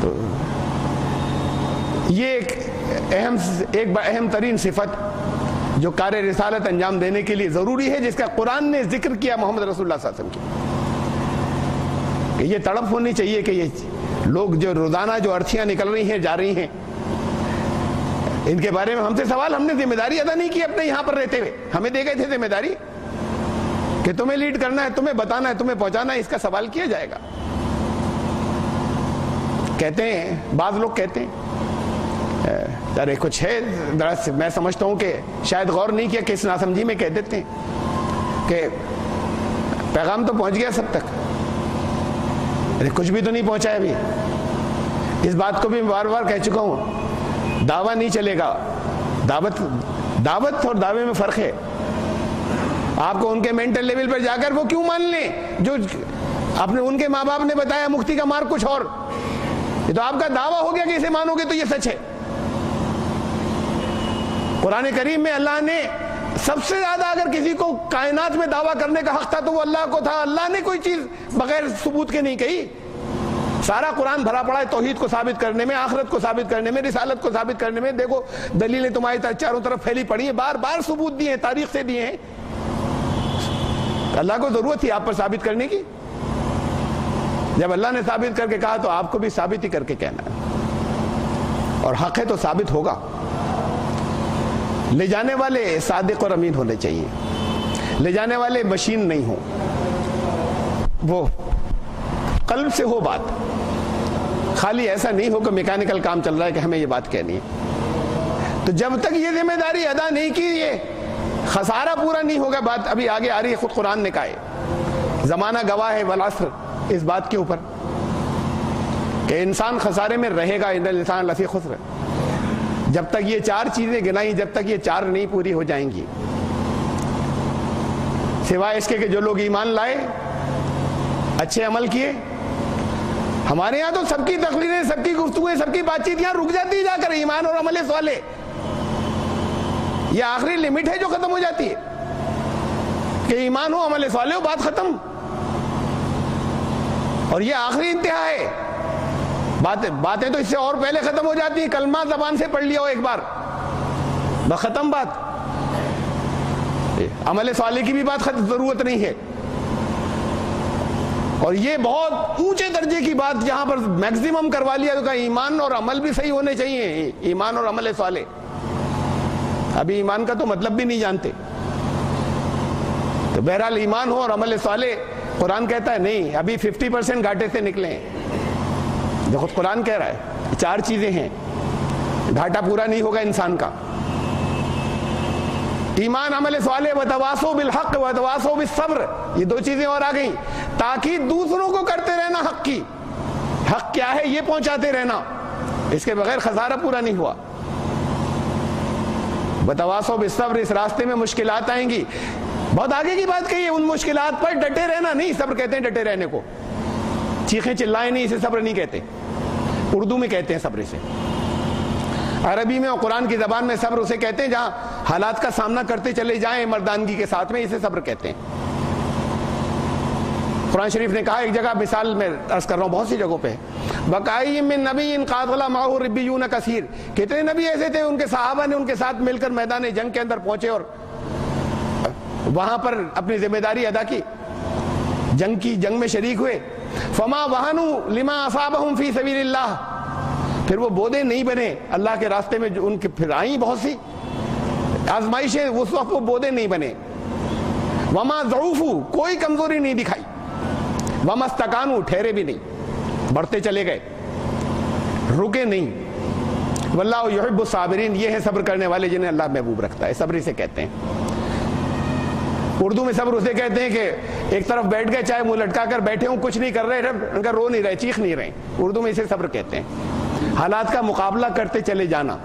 تو یہ ایک اہم ترین صفت جو کار رسالت انجام دینے کے لیے ضروری ہے، جس کا قرآن نے ذکر کیا محمد رسول اللہ صلی اللہ علیہ وسلم کی، کہ یہ تڑپ ہونی چاہیے کہ یہ لوگ جو روزانہ جو ارتھیاں نکل رہی ہیں جا رہی ہیں، ان کے بارے میں ہم سے سوال، ہم نے ذمہ داری ادا نہیں کی اپنے یہاں پر رہتے ہوئے، ہمیں دے گئے تھے ذمہ داری کہ تمہیں لیڈ کرنا ہے، تمہیں بتانا ہے، تمہیں پہنچانا ہے، اس کا سوال کیا جائے گا۔ کہتے ہیں بعض لوگ کہتے ہیں ارے کچھ ہے، میں سمجھتا ہوں کہ شاید غور نہیں کیا کہ اس ناسمجھی میں کہہ دیتے ہیں کہ پیغام تو پہنچ گیا سب تک، ارے کچھ بھی تو نہیں پہنچا ہے ابھی۔ اس بات کو بھی بار بار کہہ چکا ہوں، دعویٰ نہیں چلے گا، دعوت اور دعوے میں فرق ہے۔ آپ کو ان کے مینٹل لیول پر جا کر وہ کیوں مان لیں جو اپنے ان کے ماں باپ نے بتایا مفتی کا مار کچھ اور، یہ تو آپ کا دعویٰ ہو گیا کہ اسے مانو گے تو یہ سچ ہے۔ قرآن کریم میں اللہ نے سب سے زیادہ اگر کسی کو کائنات میں دعویٰ کرنے کا حق تھا تو وہ اللہ کو تھا۔ اللہ نے کوئی چیز بغیر ثبوت کے نہیں کہی، سارا قرآن بھرا پڑا ہے توحید کو ثابت کرنے میں، آخرت کو ثابت کرنے میں، رسالت کو ثابت کرنے میں۔ دیکھو دلیلیں تمہاری چاروں طرف پھیلی پڑی ہیں، بار بار ثبوت دیے ہیں، تاریخ سے دیے ہیں۔ اللہ کو ضرورت تھی آپ پر ثابت کرنے کی؟ جب اللہ نے ثابت کر کے کہا تو آپ کو بھی ثابت ہی کر کے کہنا ہے، اور حق ہے تو ثابت ہوگا۔ لے جانے والے صادق اور امین ہونے چاہیے، لے جانے والے مشین نہیں ہو، وہ قلب سے ہو بات، خالی ایسا نہیں ہو کہ میکینیکل کام چل رہا ہے کہ ہمیں یہ بات کہنی ہے۔ تو جب تک یہ ذمہ داری ادا نہیں کی، یہ خسارہ پورا نہیں ہوگا۔ بات ابھی آگے آ رہی ہے، خود قرآن نے کہا ہے، زمانہ گواہ ہے والعصر، اس بات کے اوپر کہ انسان خسارے میں رہے گا، ان الانسان لفی خسر۔ جب تک یہ چار چیزیں گنائی، جب تک یہ چار نہیں پوری ہو جائیں گی، سوائے اس کے کہ جو لوگ ایمان لائے، اچھے عمل کیے۔ ہمارے یہاں تو سب کی تقریریں، سب کی گفتگویں، سب کی بات چیت یہاں رک جاتی ہے جا کر ایمان اور عمل صالح۔ یہ آخری لمٹ ہے جو ختم ہو جاتی ہے کہ ایمان ہو، عمل صالح ہو، بات ختم۔ اور یہ آخری انتہا ہے۔ باتیں تو اس سے اور پہلے ختم ہو جاتی ہیں، کلمہ زبان سے پڑھ لیا ہو ایک بار، بس ختم بات۔ عمل صالح کی بھی بات ضرورت نہیں ہے۔ اور یہ بہت اونچے درجے کی بات جہاں پر میکسیمم کروا لیا تو ایمان اور عمل بھی صحیح ہونے چاہیے، ایمان اور عمل صالح۔ ابھی ایمان کا تو مطلب بھی نہیں جانتے۔ تو بہرحال ایمان ہو اور عمل صالح، قرآن کہتا ہے نہیں، ابھی 50% گھاٹے سے نکلے ہیں۔ جو خود قرآن کہہ رہا ہے چار چیزیں ہیں، گھاٹا پورا نہیں ہوگا انسان کا۔ ایمان، عمل صالح، وتواصوا بالحق وتواصوا بالصبر، یہ دو چیزیں اور آ گئیں، تاکہ دوسروں کو کرتے رہنا حق کی، حق کیا ہے یہ پہنچاتے رہنا، اس کے بغیر خسارہ پورا نہیں ہوا۔ وتواصوا بالصبر، اس راستے میں مشکلات آئیں گی، بہت آگے کی بات کہی ہے، ان مشکلات پر ڈٹے رہنا نہیں، صبر کہتے ہیں ڈٹے رہنے کو، چیخیں چلائیں نہیں، اسے صبر نہیں کہتے، اردو میں کہتے ہیں صبر سے، عربی میں اور قرآن کی زبان میں صبر اسے کہتے ہیں جہاں حالات کا سامنا کرتے چلے جائیں مردانگی کے ساتھ میں، اسے صبر کہتے ہیں۔ قرآن شریف نے کہا ایک جگہ، مثال میں عرض کر رہا ہوں، بہت سی جگہوں پہ، وَكَأَيٍّ مِّن نَبِيٍّ قَاتَلَ مَعَهُ رِبِّيُّونَ كَثِيرٌ، کتنے نبی ایسے تھے ان کے صحابہ نے ان کے ساتھ مل کر میدان جنگ کے اندر پہنچے اور وہاں پر اپنی ذمہ داری ادا کی، جنگ میں شریک ہوئے۔ فما وہنوا لما اصابهم فی سبیل اللہ، پھر وہ بودے نہیں بنے اللہ کے راستے میں، جو ان کے پھر آئیں بہت سی آزمائشیں، اس وقت وہ بودے نہیں بنے۔ وما ضعفوا، کوئی کمزوری نہیں دکھائی۔ وما استکانوا، ٹھہرے بھی نہیں، بڑھتے چلے گئے، رکے نہیں۔ واللہ یحب الصابرین، یہ ہے صبر کرنے والے جنہیں اللہ محبوب رکھتا ہے، صبر اسے کہتے ہیں۔ اردو میں صبر اسے کہتے ہیں کہ ایک طرف بیٹھ گئے، چاہے منہ لٹکا کر بیٹھے ہوں، کچھ نہیں کر رہے، ان کا رو نہیں رہے، چیخ نہیں رہے، اردو میں اسے صبر کہتے ہیں۔ حالات کا مقابلہ کرتے چلے جانا،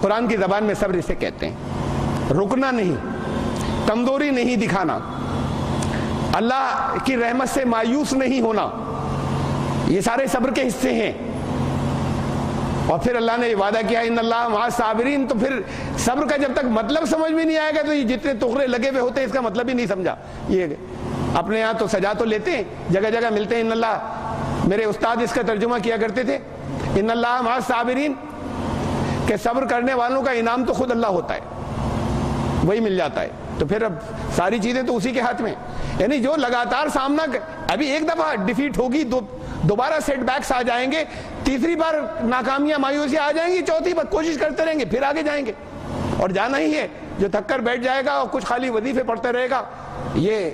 قرآن کی زبان میں صبر اسے کہتے ہیں۔ رکنا نہیں، کمزوری نہیں دکھانا، اللہ کی رحمت سے مایوس نہیں ہونا، یہ سارے صبر کے حصے ہیں۔ اور پھر اللہ نے یہ وعدہ کیا ان اللہ مع الصابرین، تو پھر صبر کا جب تک مطلب سمجھ میں نہیں آئے گا تو یہ جتنے تخرے لگے ہوئے ہوتے ہیں اس کا مطلب ہی نہیں سمجھا۔ یہ اپنے یہاں تو سجا تو لیتے ہیں، جگہ جگہ ملتے ہیں ان اللہ میرے استاد اس کا ترجمہ کیا کرتے تھے ان اللہ مع الصابرین، کہ صبر کرنے والوں کا انعام تو خود اللہ ہوتا ہے، وہی مل جاتا ہے. تو پھر اب ساری چیزیں تو اسی کے ہاتھ میں، یعنی جو لگاتار سامنا ابھی ایک دفعہ ڈیفیٹ ہوگی، دوبارہ سیٹ بیکس آ جائیں گے، تیسری بار ناکامیاں مایوسیاں آ جائیں گی، چوتھی بار کوشش کرتے رہیں گے، پھر آگے جائیں گے. اور جانا ہی ہے. جو تھک کر بیٹھ جائے گا اور کچھ خالی وظیفے پڑھتے رہے گا، یہ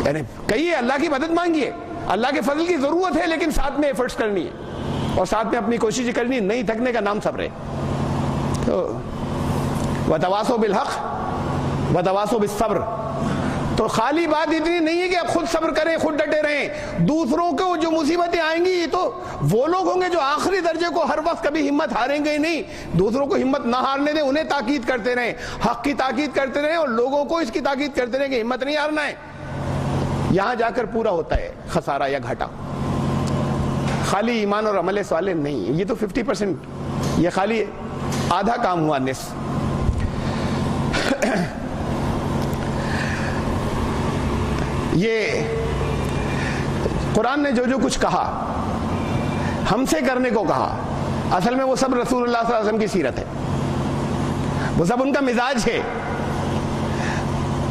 یعنی کہیے اللہ کی مدد مانگیے، اللہ کے فضل کی ضرورت ہے، لیکن ساتھ میں ایفرٹس کرنی ہے اور ساتھ میں اپنی کوشش کرنی ہے. نہیں تھکنے کا نام صبر ہے. تو وتواصوا بالحق وتواصوا بالصبر. تو خالی بات اتنی نہیں ہے کہ آپ خود صبر کریں، خود ڈٹے رہیں. دوسروں کو جو مصیبتیں آئیں گی، یہ تو وہ لوگ ہوں گے جو آخری درجے کو ہر وقت کبھی ہمت ہاریں گے ہی نہیں. دوسروں کو ہمت نہ ہارنے دیں، انہیں تاکید کرتے رہیں، حق کی تاکید کرتے رہیں، اور لوگوں کو اس کی تاکید کرتے رہیں کہ ہمت نہیں ہارنا ہے. یہاں جا کر پورا ہوتا ہے خسارہ یا گھاٹا. خالی ایمان اور عمل صالح نہیں، یہ تو 50%، یہ خالی آدھا کام ہوا. نصف یہ قرآن نے جو جو کچھ کہا، ہم سے کرنے کو کہا، اصل میں وہ سب رسول اللہ صلی اللہ علیہ وسلم کی سیرت ہے، وہ سب ان کا مزاج ہے.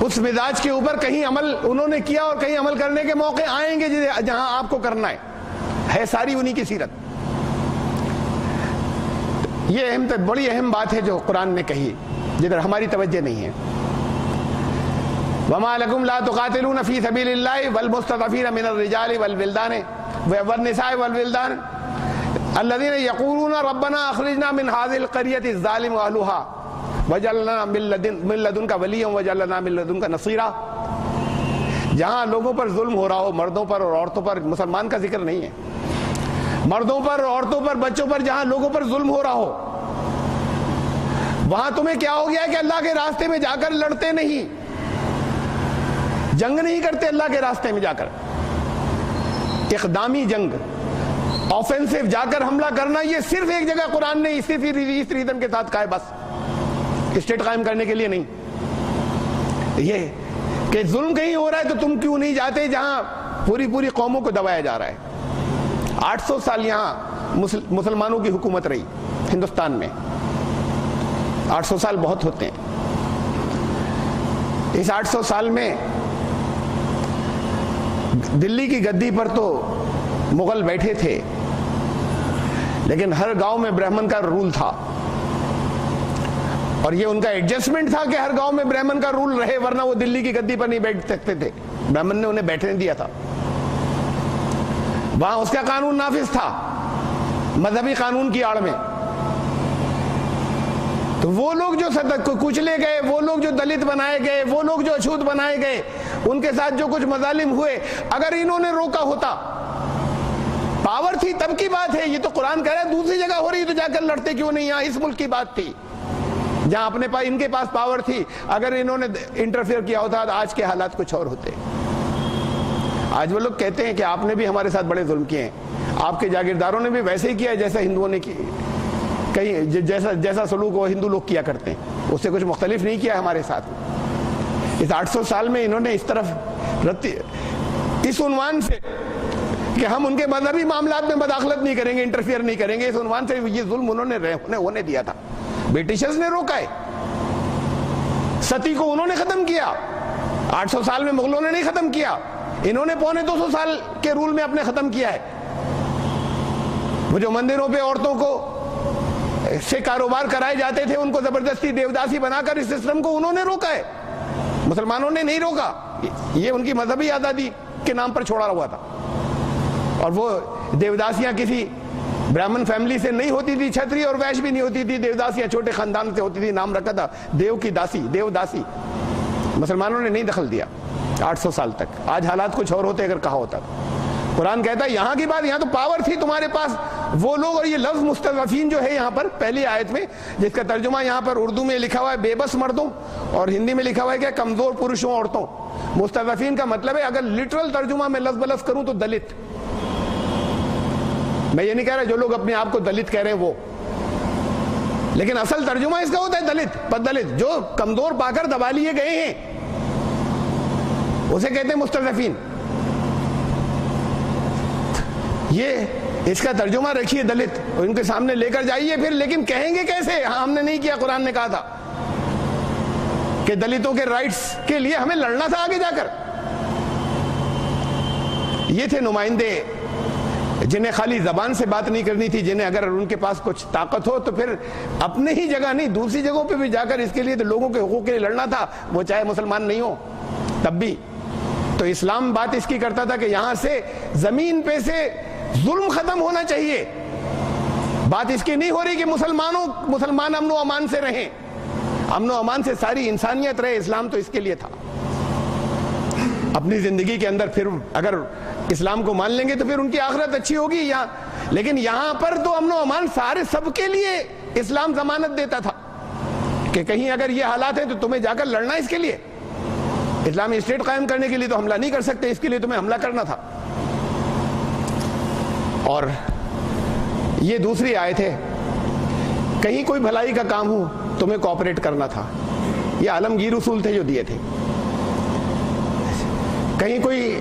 اس مزاج کے اوپر کہیں عمل انہوں نے کیا اور کہیں عمل کرنے کے موقع آئیں گے جہاں آپ کو کرنا ہے ساری انہی کی سیرت. یہ بڑی اہم بات ہے جو قرآن نے کہی، جدھر ہماری توجہ نہیں ہے. وما لكم لا تقاتلون في سبيل الله والمستضعفين من الرجال والولدان والنساء والولدان الذين يقولون ربنا اخرجنا من هذه القرية الظالم اهلها واجعل لنا من لدنك وليا واجعل لنا من لدنك نصيرا. جہاں لوگوں پر ظلم ہو رہا ہو، مردوں پر اور عورتوں پر، مسلمان کا ذکر نہیں ہے، مردوں پر، عورتوں پر، بچوں پر، جہاں لوگوں پر ظلم ہو رہا ہو، وہاں تمہیں کیا ہو گیا کہ اللہ کے راستے میں جا کر لڑتے نہیں، جنگ نہیں کرتے اللہ کے راستے میں جا کر. اقدامی جنگ، آفینسو، جا کر حملہ کرنا، یہ صرف ایک جگہ قرآن نے اس ریزن کے ساتھ کہا ہے، بس اسٹیٹ قائم کرنے کے لیے نہیں. یہ کہ ظلم کہیں ہو رہا ہے تو تم کیوں نہیں جاتے جہاں پوری قوموں کو دبایا جا رہا ہے. 800 سال یہاں مسلمانوں کی حکومت رہی ہندوستان میں. 800 سال بہت ہوتے ہیں. اس 800 سال میں دلی کی گدی پر تو مغل بیٹھے تھے، لیکن ہر گاؤں میں برہمن کا رول تھا، اور یہ ان کا ایڈجسٹمنٹ تھا کہ ہر گاؤں میں برہمن کا رول رہے، ورنہ وہ دلی کی گدی پر نہیں بیٹھ سکتے تھے. برہمن نے انہیں بیٹھنے دیا تھا. وہاں اس کا قانون نافذ تھا مذہبی قانون کی آڑ میں. تو وہ لوگ جو کچلے گئے، وہ لوگ جو دلت بنائے گئے، وہ لوگ جو اچھوت بنائے گئے، ان کے ساتھ جو کچھ مظالم ہوئے، اگر انہوں نے روکا ہوتا، پاور تھی تب کی بات ہے. یہ تو قرآن کہہ رہا ہے دوسری جگہ ہو رہی تو جا کر لڑتے کیوں نہیں؟ یہاں اس ملک کی بات تھی جہاں اپنے پاس ان کے پاس پاور تھی. اگر انہوں نے انٹرفیئر کیا ہوتا تو آج کے حالات کچھ اور ہوتے. آج وہ لوگ کہتے ہیں کہ آپ نے بھی ہمارے ساتھ بڑے ظلم کیے ہیں، آپ کے جاگیرداروں نے بھی ویسے ہی کیا جیسا ہندوؤں نے کی، کہیں جیسا سلوک وہ ہندو لوگ کیا کرتے ہیں، اس سے کچھ مختلف نہیں کیا ہمارے ساتھ. اس 800 سال میں انہوں نے اس طرف اس عنوان سے کہ ہم ان کے مذہبی معاملات میں مداخلت نہیں کریں گے، انٹرفیئر نہیں کریں گے، اس عنوان سے یہ ظلم انہوں نے ہونے دیا تھا. برٹشرز نے روکا ہے. ستی کو انہوں نے ختم کیا. 800 سال میں مغلوں نے نہیں ختم کیا، انہوں نے 250 سال کے رول میں اپنے ختم کیا ہے. وہ جو مندروں پہ عورتوں کو سے کاروبار کرائے جاتے تھے، ان کو زبردستی دیوداسی بنا کر اس سسٹم کو انہوں نے روکا ہے. مسلمانوں نے نہیں روکا. یہ ان کی مذہبی آزادی کے نام پر چھوڑا ہوا تھا. اور وہ دیوداسیاں کسی برہمن فیملی سے نہیں ہوتی تھی، چھتری اور ویش بھی نہیں ہوتی تھی. دیوداسیاں چھوٹے خاندان سے ہوتی تھی. نام رکھا تھا دیو کی داسی، دیوداسی. مسلمانوں نے نہیں دخل دیا 800 سال تک. آج حالات کچھ اور ہوتے اگر کہا ہوتا. قرآن کہتا ہے یہاں کی بات، یہاں تو پاور تھی تمہارے پاس. وہ لوگ، اور یہ لفظ مستضعفین جو ہے یہاں پر پہلی آیت میں، جس کا ترجمہ یہاں پر اردو میں لکھا ہوا ہے بے بس مردوں، اور ہندی میں لکھا ہوا ہے کہ کمزور پرشوں، عورتوں. مستضعفین کا مطلب ہے، اگر لٹرل ترجمہ میں لفظ بلفظ کروں تو دلت. میں یہ نہیں کہہ رہا جو لوگ اپنے آپ کو دلت کہہ رہے ہیں وہ، لیکن اصل ترجمہ اس کا ہوتا ہے دلت، بددلت، جو کمزور پا کر دبا لیے گئے ہیں، اسے کہتے ہیں مستضعفین. یہ اس کا ترجمہ رکھیے دلت، ان کے سامنے لے کر جائیے پھر، لیکن کہیں گے کیسے؟ ہاں ہم نے نہیں کیا، قرآن نے کہا تھا کہ دلتوں کے رائٹس کے لیے ہمیں لڑنا تھا آگے جا کر۔ یہ تھے نمائندے جنہیں خالی زبان سے بات نہیں کرنی تھی، جنہیں اگر ان کے پاس کچھ طاقت ہو تو پھر اپنے ہی جگہ نہیں دوسری جگہوں پہ بھی جا کر اس کے لیے تو لوگوں کے حقوق کے لیے لڑنا تھا، وہ چاہے مسلمان نہیں ہو تب بھی۔ تو اسلام بات اس کی کرتا تھا کہ یہاں سے زمین پہ سے ظلم ختم ہونا چاہیے، بات اس کی نہیں ہو رہی کہ مسلمان امن و امان سے رہیں، امن و امان سے ساری انسانیت رہے۔ اسلام تو اس کے لیے تھا۔ اپنی زندگی کے اندر پھر اگر اسلام کو مان لیں گے تو پھر ان کی آخرت اچھی ہوگی لیکن یہاں پر تو امن و امان سارے سب کے لیے اسلام ضمانت دیتا تھا کہ کہیں اگر یہ حالات ہیں تو تمہیں جا کر لڑنا اس کے لیے، اسلامی اسٹیٹ قائم کرنے کے لیے تو حملہ نہیں کر سکتے، اس کے لیے تمہیں حملہ کرنا تھا۔ اور یہ دوسری آیت ہے، کہیں کوئی بھلائی کا کام ہو تمہیں کوآپریٹ کرنا تھا، یہ عالمگیر اصول تھے جو دیے تھے۔ کہیں کوئی